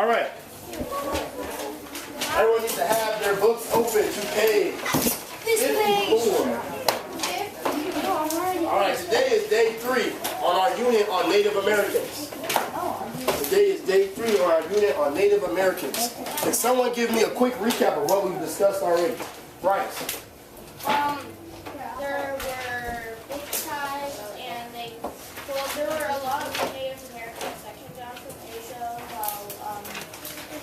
All right. Everyone needs to have their books open to page 54. All right, today is day 3 on our unit on Native Americans. Today is day 3 on our unit on Native Americans. Can someone give me a quick recap of what we've discussed already? Bryce. There were big tribes, and there were a lot of Native Americans that came down from Asia while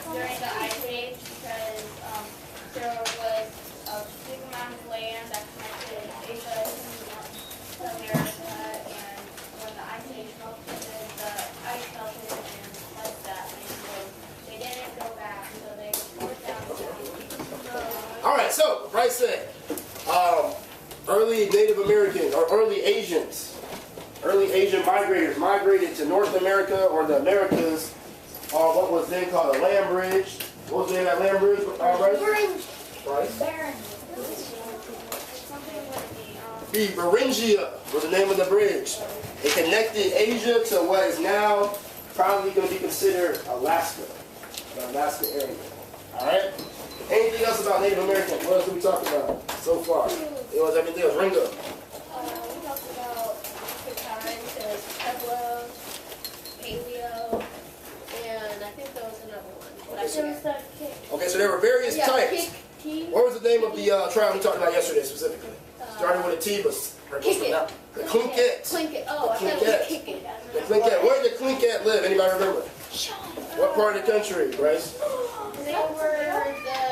during the Ice Age, because there was a big amount of land that connected Asia to America, and when the Ice Age melted, the ice melted and left that, and so they didn't go back, so they were forced down south. All right, so Bryce said, early Native Americans, or early Asian migrators migrated to North America or the Americas on what was then called a land bridge. What was the name of that land bridge, Bryce? The Beringia was the name of the bridge. It connected Asia to what is now probably going to be considered Alaska, the Alaska area. All right? Anything else about Native Americans? What else did we talk about so far? It was everything else. Ringo. We talked about the times, there's Pueblo, Paleo, and I think there was another one. Okay, so there were various types. What was the name of the tribe we talked about yesterday specifically? Starting with a T, but the Tlingits. Oh, I thought it was Kicking. The Tlingit. Where did the Tlingit live? Anybody remember? What part of the country, Bryce? They were the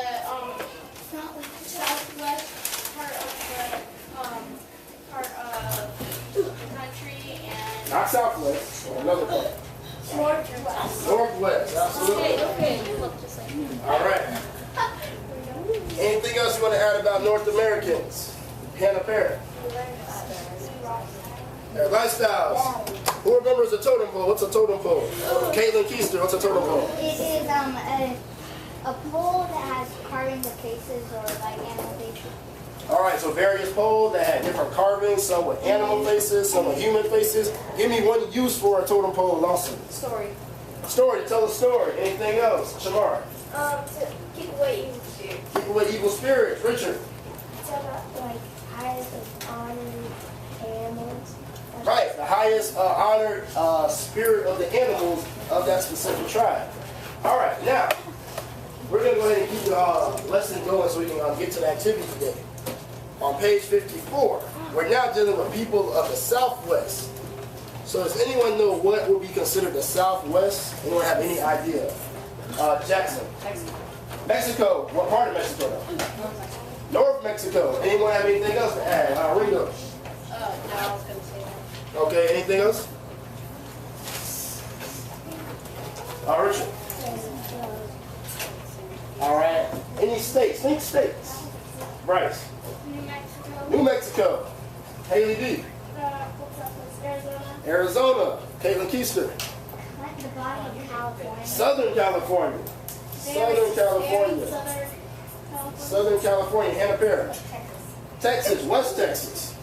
southwest part of the country, and Not southwest, another part. northwest. Northwest, absolutely. Okay. All right. Anything else you want to add about North Americans? Hannah Parent. Their lifestyles. Who remembers a totem pole? What's a totem pole? Caitlin Keister, what's a totem pole? It is a pole that has carvings of faces or like animal faces. All right, so various poles that had different carvings, some with animal faces, some with human faces. Give me one use for a totem pole, Lawson. Story. Story, tell a story. Anything else? Shamar. To keep away evil spirits. Keep away evil spirits. Richard. It's about like highest of honored animals. Right, the highest honored spirit of the animals of that specific tribe. All right, now, we're going to go ahead and keep the lesson going so we can get to the activity today. On page 54, we're now dealing with people of the Southwest. So does anyone know what would be considered the Southwest? Anyone have any idea? Jackson. Mexico. What part of Mexico? North Mexico. Anyone have anything else to add? Ringo. No, I was going to say that. Okay, anything else? Richard. All right. Any states? Think states. Bryce. New Mexico. New Mexico. Haley D. Arizona. Arizona. Caitlin Keister. Like the bottom of California. Southern California. Southern California. Southern California. Hannah Parrish. Texas. West Texas.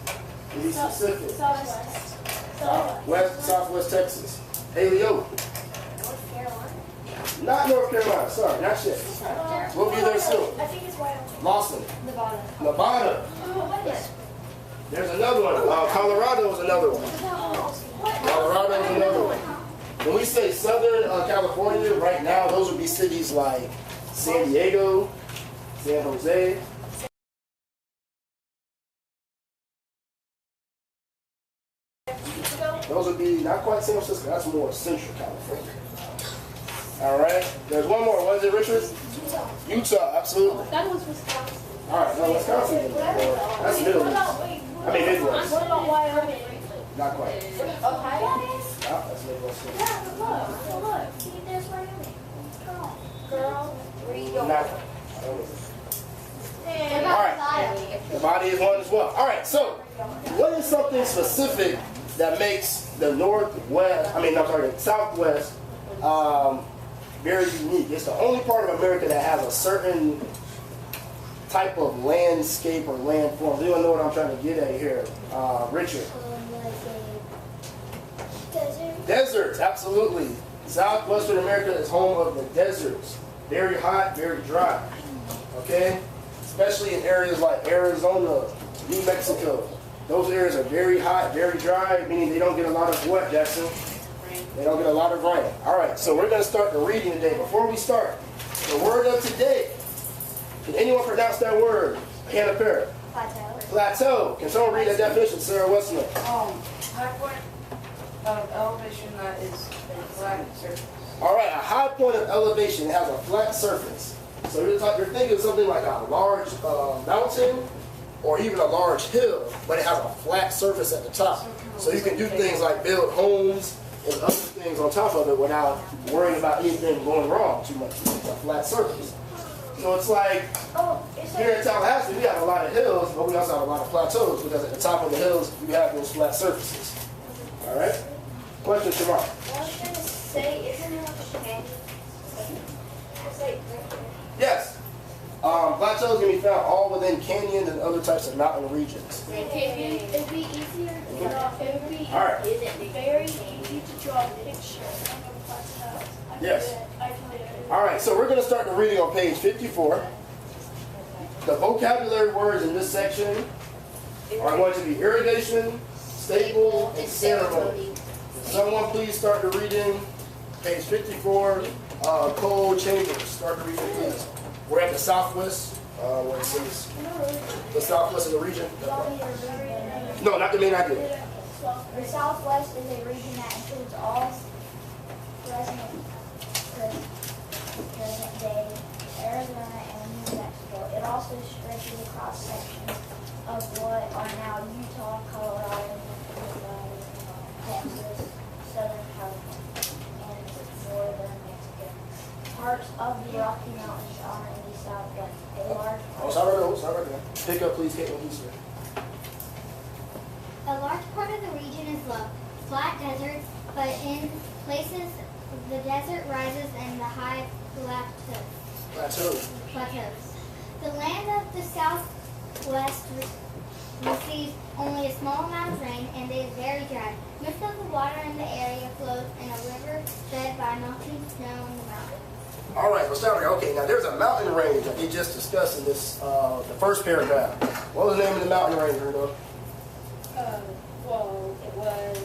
To be specific. Southwest Texas. Haley O. North Carolina. Not North Carolina. Sorry, not yet. We'll be there soon. I think it's Wyoming. Lawson. Nevada. Nevada. Yes. There's another one. Colorado is another one. Colorado is another one. When we say Southern California, right now, those would be cities like San Diego, San Jose. Those would be not quite San Francisco. That's more Central California. All right. There's one more. What is it, Richard? Utah. Absolutely. That was Wisconsin. All right. No, Wisconsin. That's Middle East. I mean Midwest. What about Wyoming? Not quite. Ohio? That's Midwest. Look. See, there's Wyoming. Girl, where you going? Not. All right. The body is one as well. All right. So, what is something specific that makes the Southwest very unique? It's the only part of America that has a certain type of landscape or landform. Do you know what I'm trying to get at here? Richard. Desert. Deserts, absolutely. Southwestern America is home of the deserts. Very hot, very dry. Okay? Especially in areas like Arizona, New Mexico. Those areas are very hot, very dry, meaning they don't get a lot of what, Jackson? They don't get a lot of rain. All right, so we're going to start the reading today. Before we start, the word of today. Can anyone pronounce that word? Hand up here. Plateau. Plateau. Can someone read that definition? Sarah Westman. High point of elevation that is a flat surface. All right, a high point of elevation has a flat surface. So you're thinking of something like a large mountain or even a large hill, but it has a flat surface at the top. So you can do things like build homes and other things on top of it without worrying about anything going wrong too much. It's a flat surface. So it's like here in Tallahassee, we have a lot of hills, but we also have a lot of plateaus because at the top of the hills, we have those flat surfaces. All right? Question, Shamar. I was going to say, isn't it like a canyon? It's like right there. Yes. Plateaus can be found all within canyons and other types of mountain regions. It'd be easier to draw. It would be All right. very easy to draw a picture of a plateau. Yes. I can do it. All right, so we're going to start the reading on page 54. The vocabulary words in this section are going to be irrigation, staple, and ceremony. Someone please start the reading. Page 54, Cole Chambers. Start the reading, please. We're at the southwest, where it says the southwest of the region. No, not the main idea. The Southwest is a region that includes all present day, Arizona, and New Mexico. It also stretches across sections of what are now Utah, Colorado, Nevada, Texas, Southern California, and Florida, Mexico. Parts of the Rocky Mountains are in the Southwest. A large Stop right there. Pick up, please, Caitlin, please. A large part of the region is low, flat desert, but in places the desert rises and the high plateaus. The land of the southwest receives only a small amount of rain and it is very dry. Most of the water in the area flows in a river fed by melting snow in the mountains. All right, let's start here. Okay, now there's a mountain range that they just discussed in this, the first paragraph. What was the name of the mountain range, Bruno? Well, it was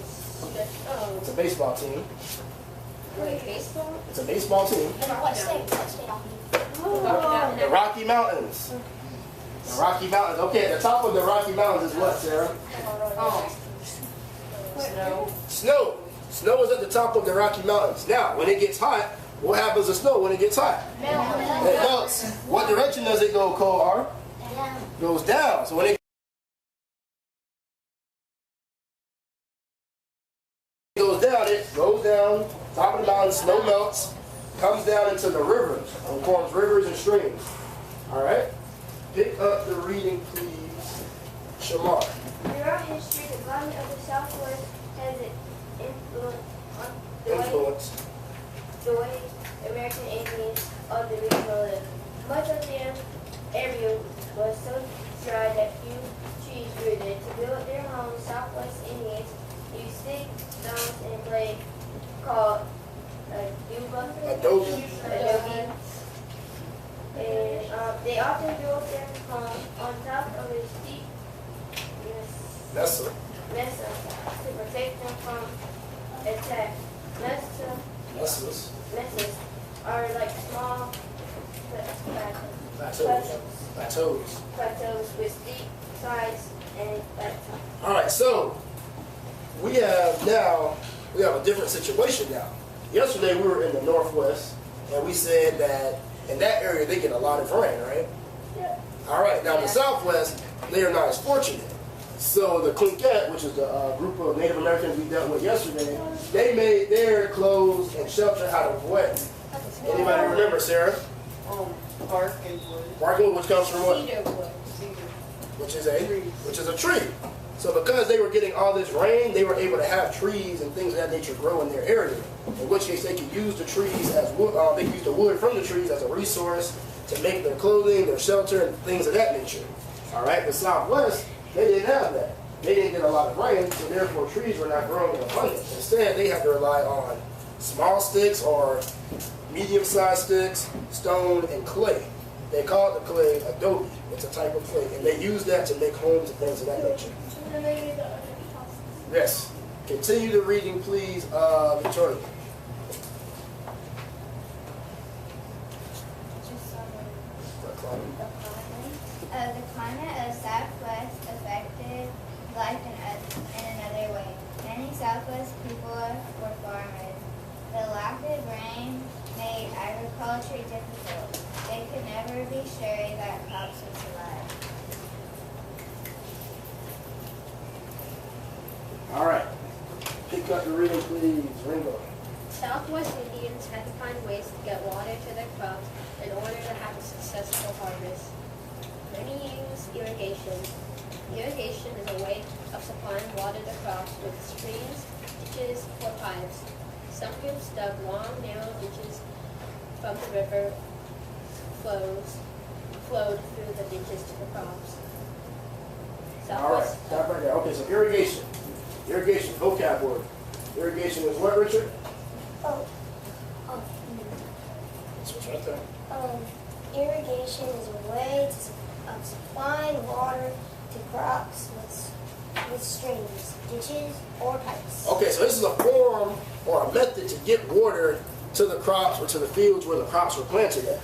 It's a baseball team. baseball. It's a baseball team. What state? The Rocky Mountains. The Rocky Mountains. Okay, at the top of the Rocky Mountains is what, Sarah? Snow. Snow. Snow is at the top of the Rocky Mountains. Now, when it gets hot, what happens to snow when it gets hot? It melts. What direction does it go, Cole R? It goes down. So when it goes down, top of the mountain, snow melts, comes down into the rivers, and forms rivers and streams. All right? Pick up the reading, please. Shamar. Throughout history, the climate of the Southwest has an influence on Influence. the way American Indians of the region live. Much of the area was so dry that few trees grew there. To build their homes, Southwest Indians used sticks, stones, and clay called Adobe. And they often built their homes on top of a steep Mesa. mesa to protect them from attack. Mesas. Mesas are like small plateaus with steep sides and flat tops. All right, so we have a different situation now. Yesterday we were in the Northwest, and we said that in that area they get a lot of rain, right? Yeah. All right, now in the Southwest, they are not as fortunate. So the Tlingit, which is the group of Native Americans we dealt with yesterday, they made their clothes and shelter out of what? Anybody remember, Sarah? Bark and wood. Bark wood, which comes from what? Cedar wood. Which is a tree. So because they were getting all this rain, they were able to have trees and things of that nature grow in their area. In which case they could use the trees as wood, they could use the wood from the trees as a resource to make their clothing, their shelter, and things of that nature. All right, the Southwest, they didn't have that. They didn't get a lot of rain, so therefore trees were not growing in abundance. Instead, they had to rely on small sticks or medium-sized sticks, stone, and clay. They call the clay adobe. It's a type of clay, and they use that to make homes and things of that nature. Yes. Continue the reading, please, Victoria. The climate of Southwest affected life in another way. Many Southwest people were farmers. The lack of rain made agriculture difficult. They could never be sure that crops would survive. All right. Pick up the reading, please, Ringo. Southwest Indians had to find ways to get water to their crops in order to have a successful harvest. Many use irrigation. Irrigation is a way of supplying water to crops with streams, ditches, or pipes. Some groups dug long, narrow ditches from the river flowed through the ditches to the crops. All right, stop right there. Okay, so irrigation. Irrigation, vocab word. Irrigation is what, Richard? That's what's right there. Irrigation is a way of supplying water to crops with streams, ditches, or pipes. Okay, so this is a form or a method to get water to the crops or to the fields where the crops were planted at.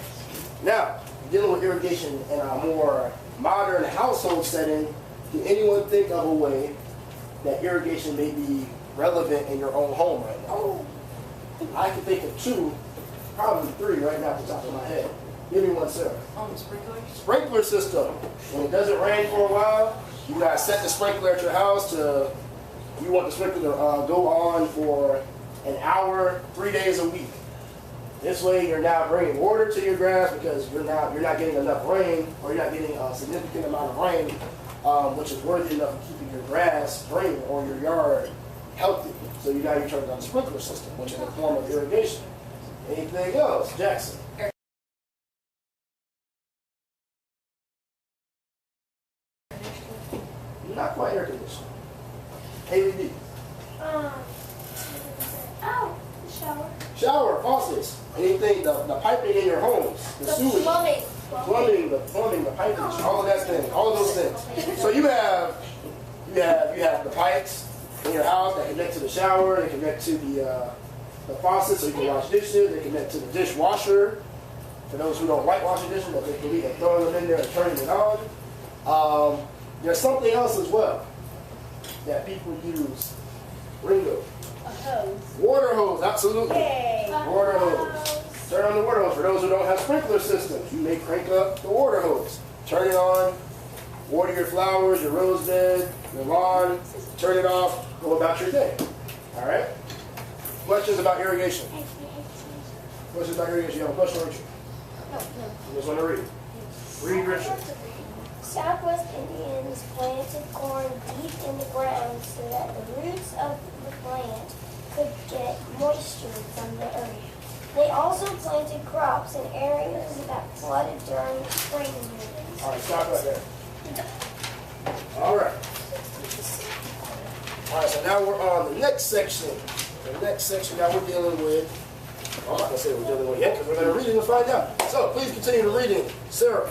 Now, dealing with irrigation in a more modern household setting, can anyone think of a way that irrigation may be relevant in your own home right now? I can think of two, probably three right now off the top of my head. Give me one, Sarah. Sprinklers? Sprinkler system. When it doesn't rain for a while, you gotta set the sprinkler at your house to, you want the sprinkler to go on for an hour, 3 days a week. This way you're now bringing water to your grass because you're not getting enough rain, or you're not getting a significant amount of rain, which is worthy enough of keeping your grass green or your yard healthy. So you turn it on the sprinkler system, which is a form of irrigation. Anything else, Jackson? Not quite air conditioning. Haley D. Shower. Shower, faucets, anything, the piping in your homes, the sewage, plumbing, the piping, all of that thing, all of those things. So you have the pipes in your house that connect to the shower, they connect to the faucet so you can wash dishes, they connect to the dishwasher. For those who don't like washing dishes, but they believe in throwing them in there and turning it on. There's something else as well that people use. Ringo. A hose. Water hose, absolutely. Yay. Water hose. Turn on the water hose. For those who don't have sprinkler systems, you may crank up the water hose. Turn it on, water your flowers, your rose bed, your lawn, turn it off, go about your day. All right? Questions about irrigation? Questions about irrigation? You have a question, Richard? No. You just want to read? Read, Richard. Southwest Indians planted corn deep in the ground so that the roots of the plant could get moisture from the earth. They also planted crops in areas that flooded during spring rains. All right, stop right there. All right. All right, so now we're on the next section. The next section that we're dealing with, I'm not going to say we're dealing with yet because we're going to read it and find out. So please continue the reading. Sarah.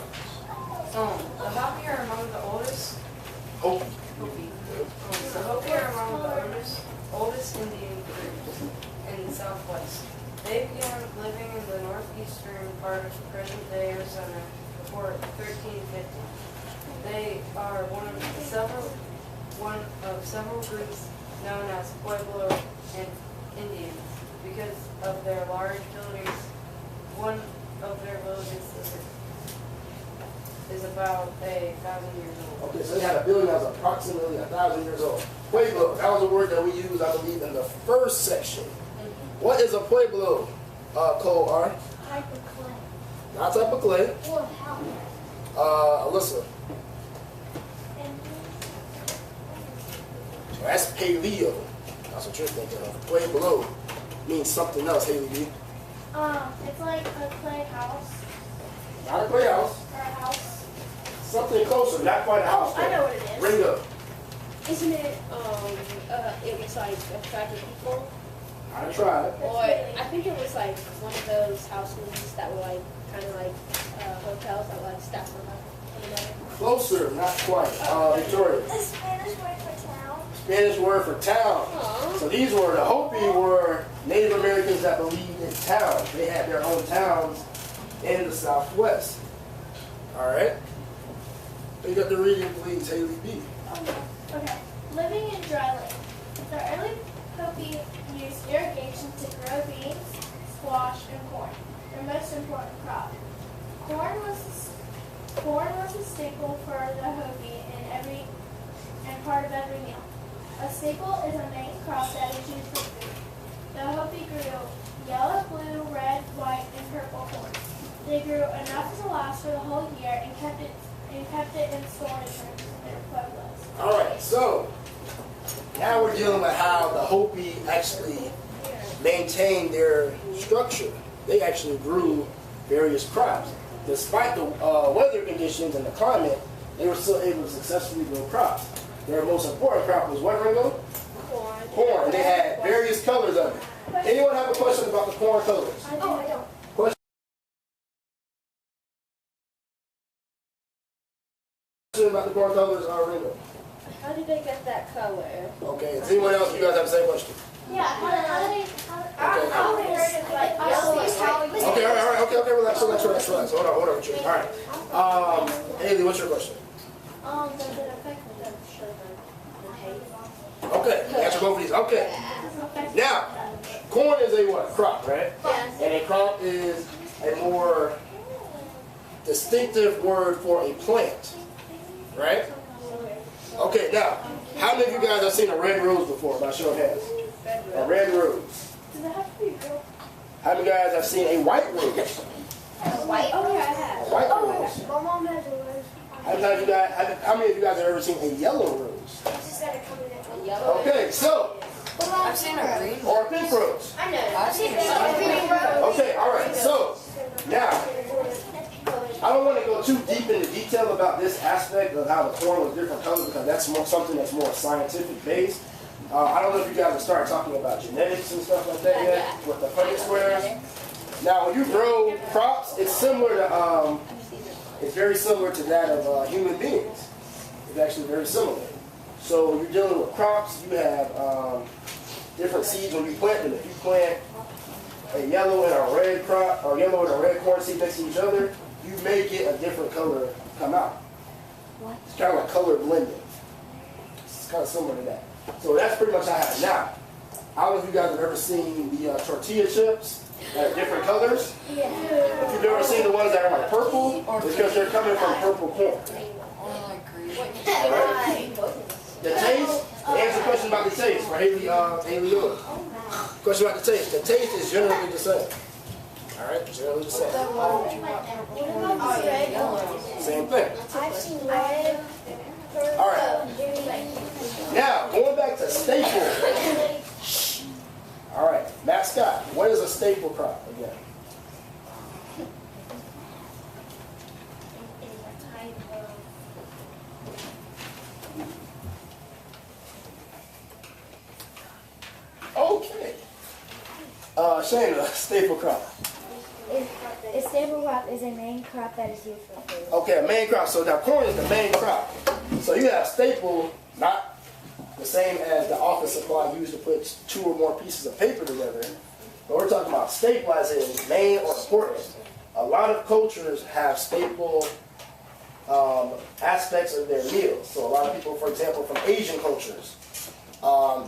The Hopi are among the oldest. Hopi. The Hopi are among the oldest Indian groups in the Southwest. They began living in the northeastern part of present-day Arizona before 1350. They are one of several groups known as Pueblo and Indians because of their large buildings. One of their villages is about 1,000 years old. Okay, so they had a building that was approximately 1,000 years old. Pueblo, that was a word that we used, I believe, in the first section. What is a Pueblo, Cole R? Type of clay. Not type of clay. Or how? Alyssa. So that's paleo. That's what you're thinking of. Pueblo means something else, Haley B. It's like a clay house. Not a clay house. Or a house. Something closer, not quite a house. I know what it is. Ring up. Isn't it, it was like attractive people? I tried. Or I think it was like one of those houses that were like kind of like hotels that were like stacked on top of each other. Closer, not quite. Victoria. The Spanish word for town. Spanish word for town. Aw. So these were, the Hopi were Native Americans that believed in towns. They had their own towns in the Southwest. All right. You got the reading, please, Haley B. Okay. Living in dry land. The early Hopi used irrigation to grow beans, squash, and corn, their most important crop. Corn was a staple for the Hopi and part of every meal. A staple is a main crop that is used for food. The Hopi grew yellow, blue, red, white, and purple corn. They grew enough to last for the whole year and kept it in storage rooms in their pueblos. All right, so now we're dealing with how the Hopi actually maintained their structure. They actually grew various crops. Despite the weather conditions and the climate, they were still able to successfully grow crops. Their most important crop was what, Ringo? Corn. Corn. They had various colors of it. Anyone have a question about the corn colors? I don't. Question about the corn colors, Ringo? How did they get that color? Okay, is anyone else, you guys have the same question? Yeah, how do they Okay, relax. Hold on, Richard. All right. Haley, what's your question? does it affect the taste? Okay, answer both of these. Okay. Now, corn is a what? Crop, right? Yes. And a crop is a more distinctive word for a plant, right? Okay, now, how many of you guys have seen a red rose before? By show of hands. A red rose. Does it have to be real? How many guys have seen a white rose? White? Oh, yeah, I A have. white rose. My mom has a rose. How many of you guys have ever seen a yellow rose? Just gotta come in A yellow? Okay, so, I've seen a green. or a pink rose. I know. I've seen a Okay, all right. So now, I don't want to go too deep into detail about this aspect of how the corn was different colors because that's more something that's more scientific based. I don't know if you guys have started talking about genetics and stuff like that yet with the Punnett squares. Now, when you grow crops, it's similar to it's very similar to that of human beings. It's actually very similar. So you're dealing with crops. You have different seeds when you plant them. If you plant a yellow and a red crop, or yellow and a red corn seed next to each other, you may get a different color come out. It's kind of like color blending. It's kind of similar to that. So that's pretty much how it happens. Now, I don't know if you guys have ever seen the tortilla chips that are different colors. Yeah. If you've ever seen the ones that are like purple, it's because they're coming from purple corn. Or like green. Alright? The taste, answer the question about the taste for Haley Young. Question about the taste. The taste is generally the same. Alright, generally the same. Same thing. I've seen red. Alright. Now, going back to staple. Alright, mascot. What is a staple crop again? Okay. Shayna, staple crop. A staple crop is a main crop that is used for food. Okay, a main crop. So now corn is the main crop. So you have staple, not the same as the office supply used to put 2 or more pieces of paper together. But we're talking about staple as in main or important. A lot of cultures have staple aspects of their meals. So a lot of people, for example, from Asian cultures,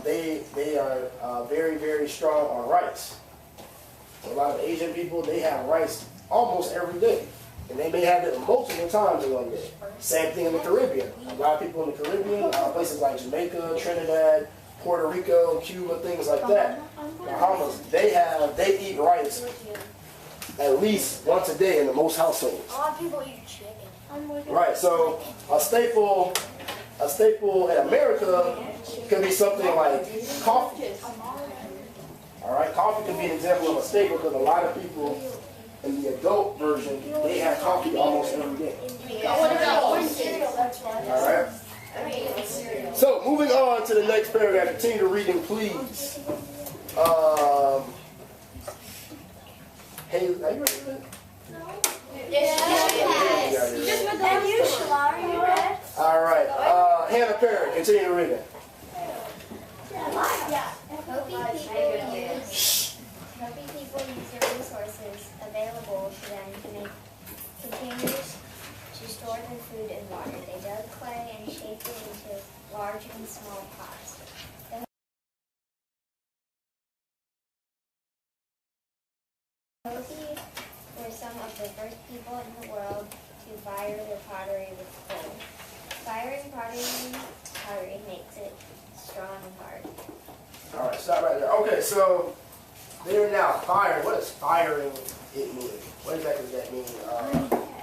they are very, very strong on rice. So a lot of Asian people, they have rice almost every day. And they may have it multiple times in one day. Same thing in the Caribbean. A lot of people in the Caribbean, places like Jamaica, Trinidad, Puerto Rico, Cuba, things like that, Bahamas, they eat rice at least once a day in the most households. A lot of people eat chicken. Right, so a staple in America could be something like coffee. All right, coffee can be an example of a staple because a lot of people in the adult version, they have coffee almost every day. All right. So moving on to the next paragraph. Continue the reading, please. Haley, are you ready for it? And you, Shalari, you read? All right. Hannah Perry, continue reading. Helping people use the resources available to them to make containers to store their food and water. They dug clay and shaped it into large and small pots. The Hopi were some of the first people in the world to fire their pottery with coal. Firing pottery makes it strong and hard. All right, stop right there. Okay, so they are now firing. What does firing it mean? What exactly does that mean?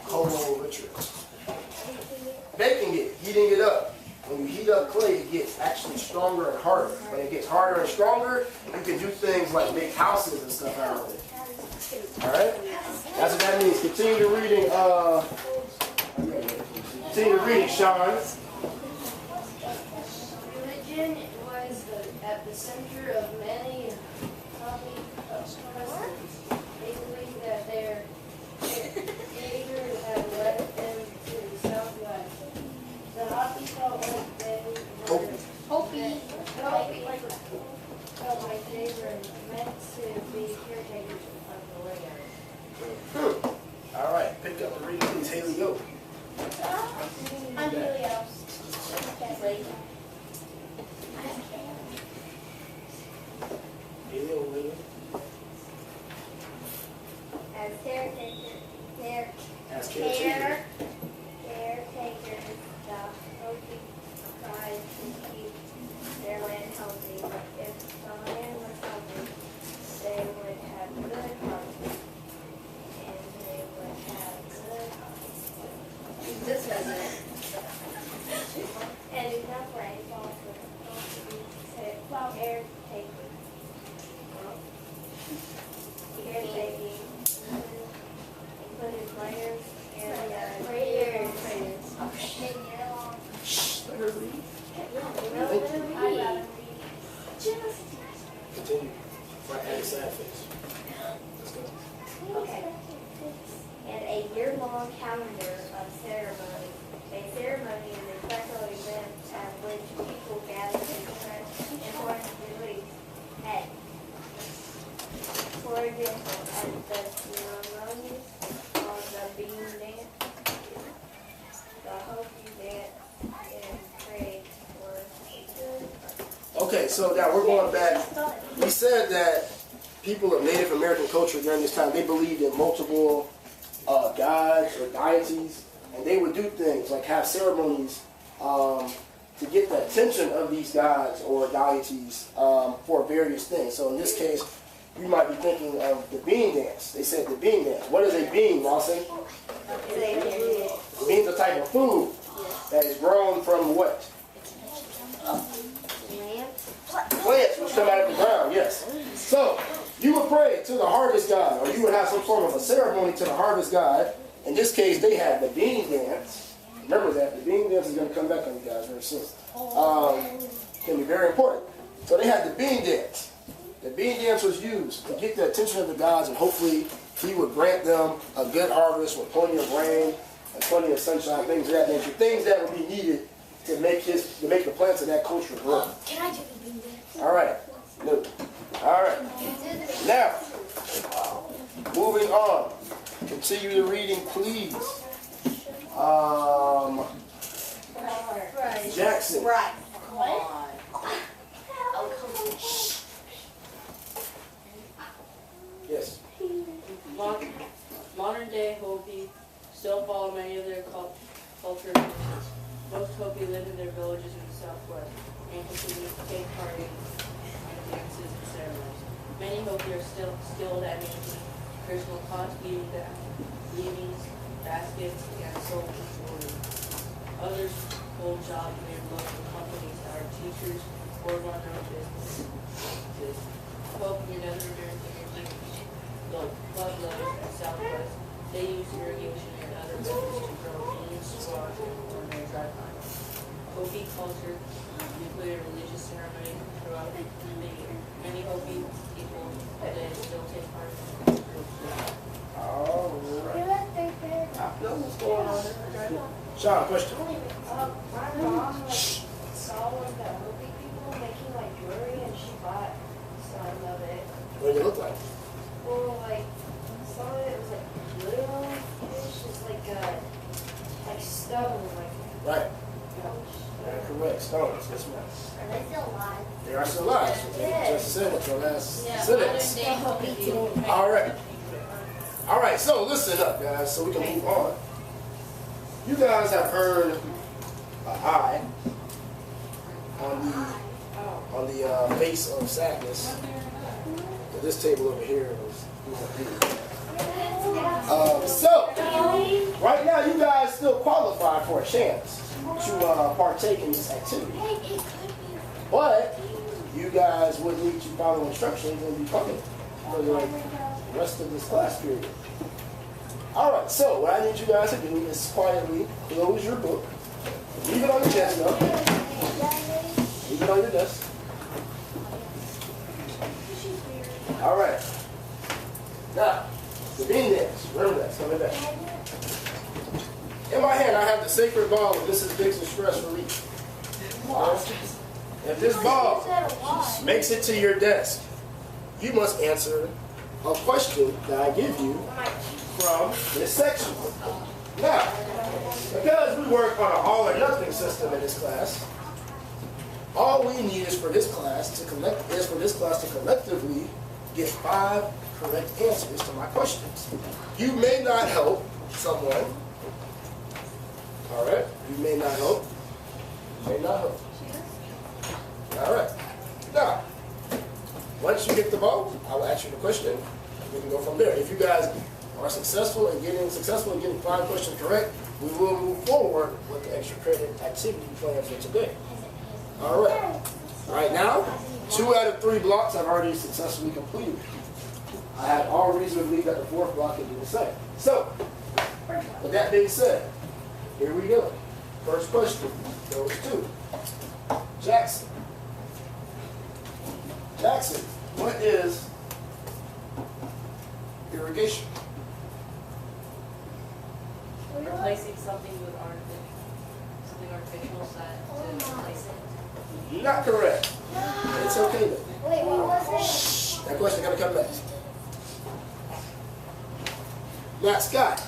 Coal ritual. Baking it, heating it up. When you heat up clay, it gets actually stronger and harder. When it gets harder and stronger, you can do things like make houses and stuff out of it. All right? That's what that means. Continue reading. Continue reading, Sean. Religion was at the center of many Hopi customs. They believed that their Creator had led them to the southwest. The Hopi felt like they were meant to be caretakers of the land. All right, pick up the reading, please. Haley, go. I'm Julio. Haley, over there. As caretakers, As caretaker. the Hopi tried to keep their land healthy. If the land was healthy, they would have good harvest, and they would have good This doesn't. and enough rainfall for caretaking. Caretaking included prayers and prayers. Let her read. Continue. Right, add a sad face. Let's go. Okay. And a year-long calendar of ceremony. A ceremony is a special event at which people gather to express important beliefs. For example, at the ceremony of the bean dance, the Hopi dance and pray for a good harvest. Okay, so now we're going back. We said that people of Native American culture during this time, they believed in multiple gods or deities, and they would do things like have ceremonies to get the attention of these gods or deities for various things. So in this case, you might be thinking of the bean dance. They said the bean dance. What is a bean, Lawson? A bean is a type of food that is grown from what? Plants which come out of the ground, yes. So, you would pray to the harvest god, or you would have some sort of a ceremony to the harvest god. In this case, they had the bean dance. Remember that. The bean dance is going to come back on you guys very soon. Can be very important. So they had the bean dance. The bean dance was used to get the attention of the gods, and hopefully he would grant them a good harvest with plenty of rain and plenty of sunshine, things of that nature. Things that would be needed to make the plants of that culture grow. Can I do the bean dance? All right. No. All right. Now, moving on. Continue the reading, please. Jackson. Right. Yes. Modern day Hopi still follow many of their culture traditions. Most Hopi live in their villages in the southwest and continue to take part in dances and ceremonies. Many Hopi are still skilled at making traditional pots, weavings, baskets, and soap jewelry. Others hold jobs in local companies that are teachers or run their own businesses. Hopi and other American Indians, the Pueblos and Southwest, they use irrigation and other methods to grow beans, squash, and corn and dry vines. Hopi culture included religious ceremonies throughout the year. Many Hopi people today still take part in cultural question. My mom saw one of the Hopi people making like jewelry, and she bought some of it. What did it look like? Well, like some of it was like blue-ish, it's like stone, like. Right. Correct. Stones. Yes, ma'am. Are they still alive? They are still alive. So they just said it the last sentence. Yeah. All right. All right. So listen up, guys, so we can move on. You guys have heard an eye on the face of sadness. But this table over here is. So right now, you guys still qualify for a chance to partake in this activity. But you guys would need to follow instructions and be coming for the rest of this class period. All right, so what I need you guys to do is quietly close your book. Leave it on your desk, though. Leave it on your desk. All right. Now, the bean dance. Remember that. It's coming back. In my hand, I have the sacred ball of Mrs. Dixon's stress relief. If this ball makes it to your desk, you must answer a question that I give you from this section. Now, because we work on an all or nothing system in this class, all we need is for this class to collectively get 5 correct answers to my questions. You may not help someone. All right? You may not help. You may not help. All right. Now, once you get the ball, I will ask you the question, and we can go from there. If you guys are successful in getting 5 questions correct, we will move forward with the extra credit activity plan for today. All right. All right, now, 2 out of 3 blocks I've already successfully completed. I have all reason to believe that the 4th block can do the same. So, with that being said, here we go. First question goes to Jackson. Jackson, what is irrigation? Replacing something with artificial to replace it. Not correct. It's okay though. Wait, what was it? That question's gonna come next. Now, Scott.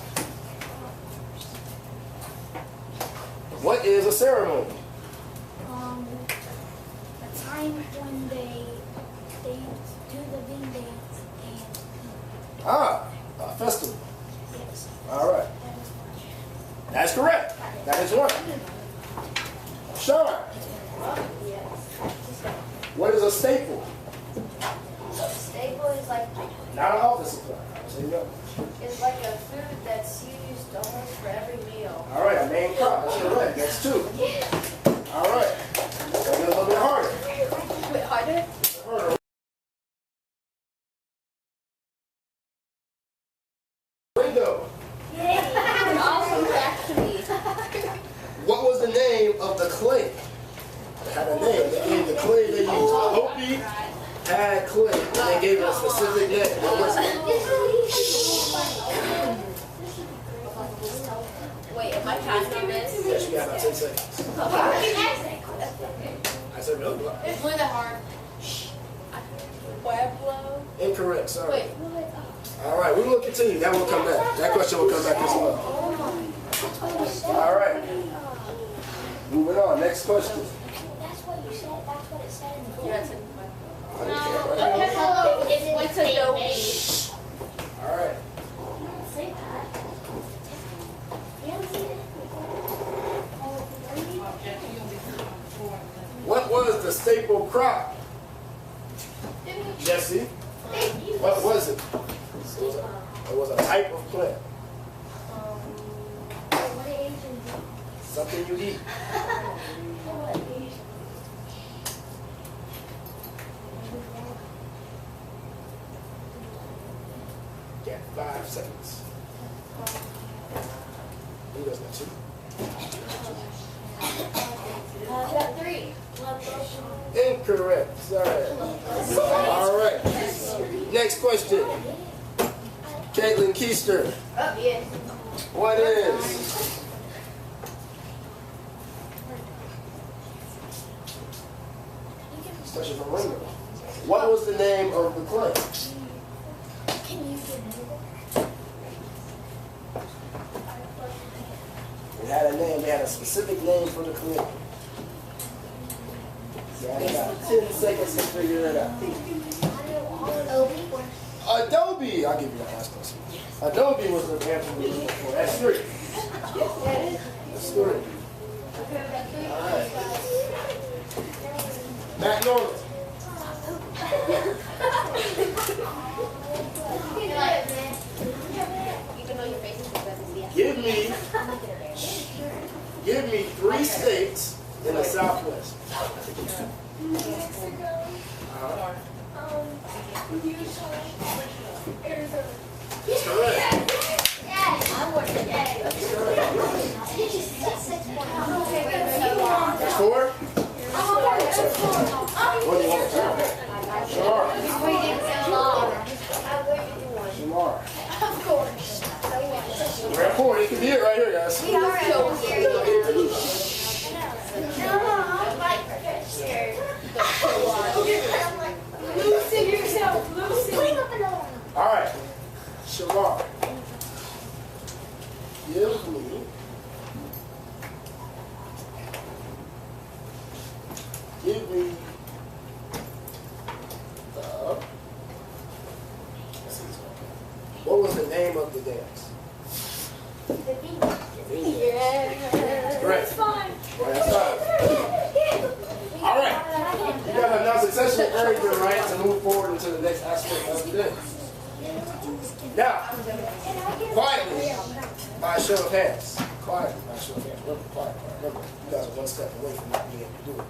What is a ceremony? A time when they do the bean dance and A festival. yes, All right. That's correct. That is one. Sean. What is a staple? Staple is like Not an office supply. So you know. it's like a food that's used almost for every meal. All right, a main crop. That's correct. That's 2. All right. So a little bit harder. Wait, harder? Harder. Window. Awesome, actually. What was the name of the clay? It had a name. They gave the clay they used. Hopi had clay. They gave it a specific name. What was it? Wait, am I passing on this? Yes, you got about 10 seconds. I said no block. It's really hard. Pueblo? Incorrect, sorry. Wait, All right, we will continue. That will come back. That question will come back as well. All right. Moving on. Next question. That's what you said. That's what it said in the book. yeah, it's in It's a dope. All right. Say that. You don't see it? What was the staple crop? Jesse. What was it? It was a type of plant. What age is it? Something you eat. What age? Yeah, 5 seconds. Who does that too? Got 3. Incorrect. Sorry. All right. Next question. Caitlin Keister. Oh, yeah. What is such as a Ringo. What was the name of the clay? It had a name. They had a specific name for the clay. You had about 10 seconds to figure it out. Adobe. I'll give you that last question. Adobe was the answer we were looking for. That's 3. That's 3. All right. Matt Norman. Give me 3 states in the Southwest. That's correct. That's 4? What do you want to do? Sure. Shamar. Of course. We're at 4. You can be it right here, guys. Loosen yourself, loosen. All right. Shamar. Give me what was the name of the dance? Correct. That's fine. All right. You guys have now successfully earned your right to move forward into the next aspect of the day. Now, quietly, by a show of hands. Quietly, by a show of hands. Remember, quiet. Remember, you guys are one step away from not being able to do it.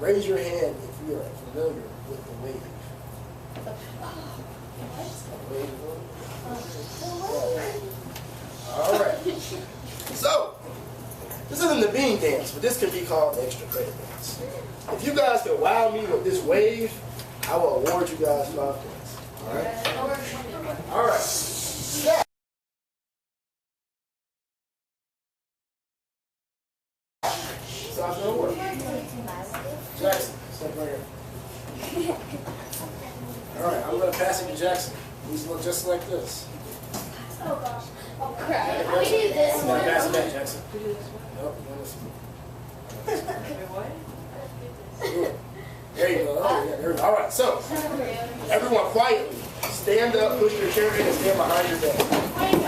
Raise your hand if you are familiar with the wave. All right. So, this isn't the bean dance, but this can be called the extra credit dance. If you guys can wow me with this wave, I will award you guys 5 points. All right? All right. Now, so how's it going to work? Jackson, step right here. All right, I'm going to pass it to Jackson. These look just like this. Oh gosh. Oh crap. I do this one. Pass it back, Jackson. Nope, good. There you go. There we go. All right, so everyone quietly stand up, push your chair in, and stand behind your desk. Behind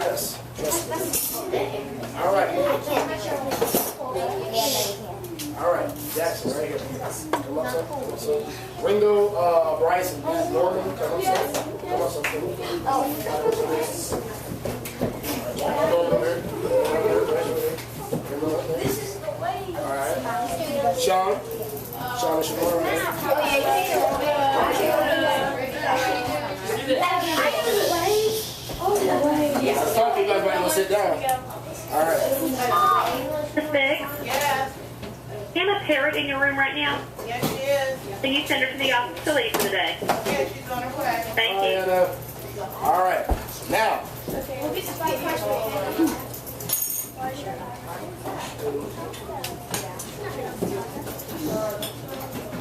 your desk. All right. All right, Jackson, right here. Come up, son. Come up, son. Ringo, Bryce, and Matt Norman. Come up, son. Come up, son. This is the way. All right. Sean and Shamar, right here. Let's talk to you guys right now. Sit down. All right. Miss Biggs? Yes. Do you have a parrot in your room right now? Yes, she is. Can you send her to the office to leave for the day? Yes, she's on her way. Thank you. Anna. All right. Now.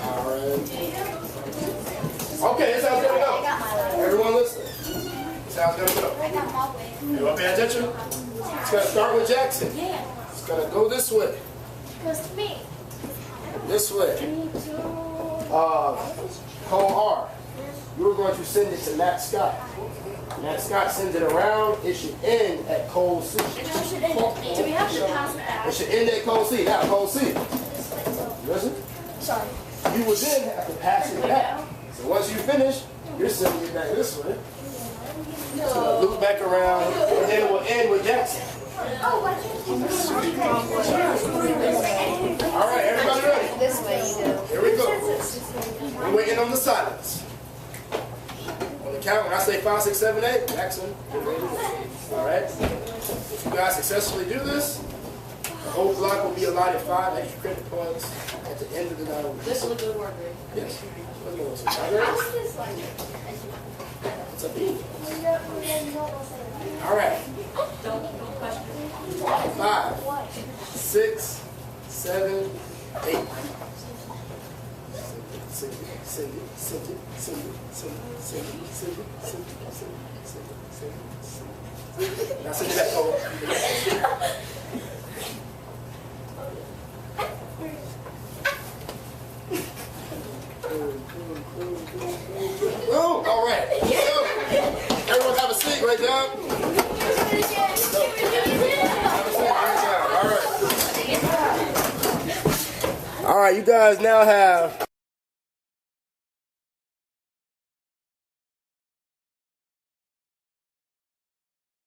All right. Okay, this is how it's going to go. Everyone listen. This is how it's going to go. Everyone pay attention? It's going to start with Jackson. It's going to go this way. Goes to me. This way. Cole R. You're going to send it to Matt Scott. Matt Scott sends it around. It should end at Cole C. Do we have to pass that? It should end at Cole C. Now, Cole C. Listen. Sorry. You will then have to pass it back. So once you finish, you're sending it back this way. So loop back around, and then it will end with Jackson. All right, everybody ready? This way you go. Here we go. We're waiting on the silence. On the count, when I say 5, 6, 7, 8, Jackson, get ready to go. All right? If you guys successfully do this, the whole block will be allotted 5 extra credit points at the end of the night. This was good work, Rick. Yes. It's a beat. All right. Don't question 6, 7, 8. Sing it. Now sing it back home. Oh, all right. Everyone have a seat right down. Have a seat right down. All right. All right, you guys now have